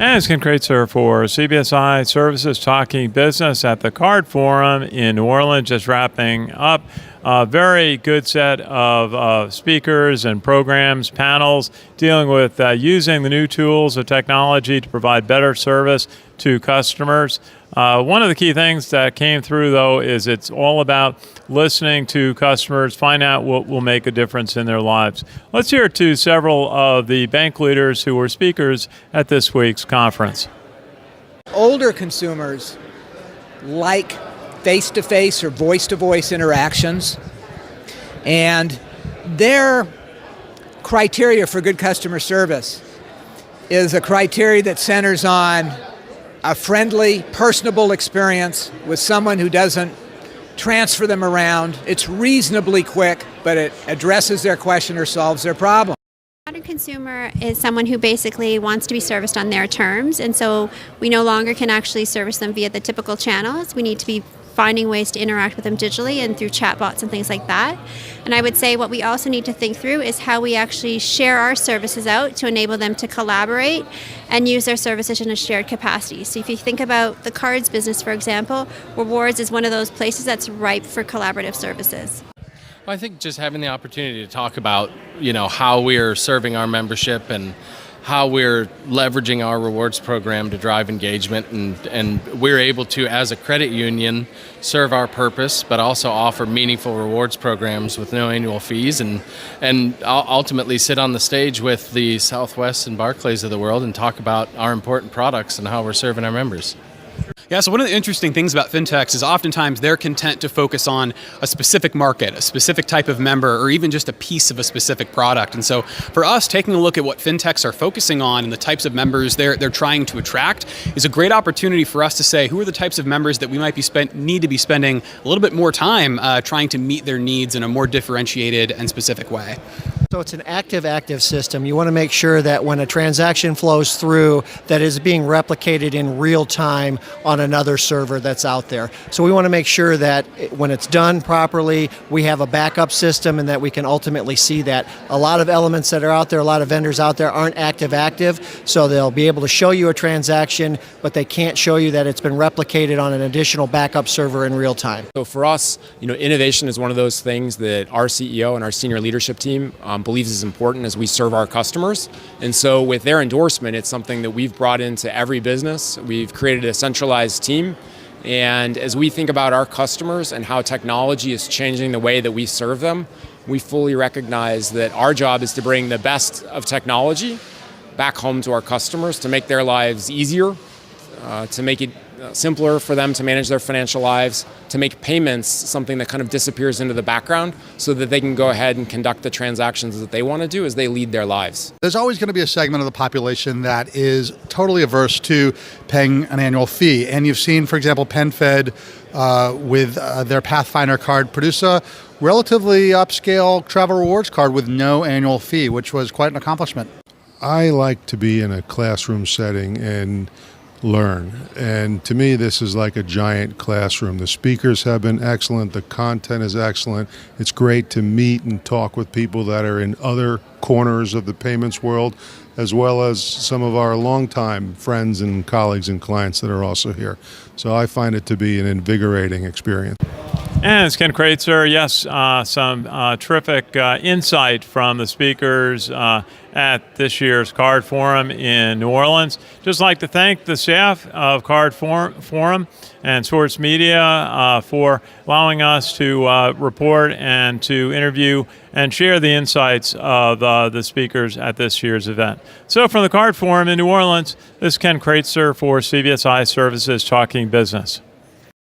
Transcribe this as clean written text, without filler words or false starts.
And it's Ken Kraetzer for CBSI Services Talking Business at the Card Forum in New Orleans, just wrapping up a very good set of speakers and programs, panels, dealing with using the new tools of technology to provide better service to customers. One of the key things that came through, though, is it's all about listening to customers, find out what will make a difference in their lives. Let's hear to several of the bank leaders who were speakers at this week's conference. Older consumers like face-to-face or voice-to-voice interactions, and their criteria for good customer service is a criteria that centers on a friendly, personable experience with someone who doesn't transfer them around. It's reasonably quick, but it addresses their question or solves their problem. Modern consumer is someone who basically wants to be serviced on their terms, and so we no longer can actually service them via the typical channels. We need to be finding ways to interact with them digitally and through chatbots and things like that. And I would say what we also need to think through is how we actually share our services out to enable them to collaborate and use their services in a shared capacity. So if you think about the cards business, for example, rewards is one of those places that's ripe for collaborative services. Well, I think just having the opportunity to talk about, how we're serving our membership and how we're leveraging our rewards program to drive engagement, and we're able to, as a credit union, serve our purpose, but also offer meaningful rewards programs with no annual fees, and ultimately sit on the stage with the Southwest and Barclays of the world and talk about our important products and how we're serving our members. Yeah, so one of the interesting things about fintechs is oftentimes they're content to focus on a specific market, a specific type of member, or even just a piece of a specific product. And so for us, taking a look at what fintechs are focusing on and the types of members they're trying to attract is a great opportunity for us to say who are the types of members that we might need to be spending a little bit more time trying to meet their needs in a more differentiated and specific way. So it's an active system. You want to make sure that when a transaction flows through, that is being replicated in real time on another server that's out there. So we want to make sure that when it's done properly, we have a backup system and that we can ultimately see that. A lot of elements that are out there, a lot of vendors out there aren't active, so they'll be able to show you a transaction, but they can't show you that it's been replicated on an additional backup server in real time. So for us, innovation is one of those things that our CEO and our senior leadership team believes is important as we serve our customers. And so with their endorsement, it's something that we've brought into every business. We've created a centralized team. And as we think about our customers and how technology is changing the way that we serve them, we fully recognize that our job is to bring the best of technology back home to our customers to make their lives easier, to make it simpler for them to manage their financial lives, to make payments something that kind of disappears into the background so that they can go ahead and conduct the transactions that they want to do as they lead their lives. There's always going to be a segment of the population that is totally averse to paying an annual fee. And you've seen, for example, PenFed with their Pathfinder card produce a relatively upscale travel rewards card with no annual fee, which was quite an accomplishment. I like to be in a classroom setting and learn. And to me, this is like a giant classroom. The speakers have been excellent. The content is excellent. It's great to meet and talk with people that are in other corners of the payments world, as well as some of our longtime friends and colleagues and clients that are also here. So I find it to be an invigorating experience. And it's Ken Kraetzer. Yes, some terrific insight from the speakers at this year's Card Forum in New Orleans. Just like to thank the staff of Card Forum and Source Media for allowing us to report and to interview and share the insights of the speakers at this year's event. So from the Card Forum in New Orleans, this is Ken Kraetzer for CBSI Services Talking Business.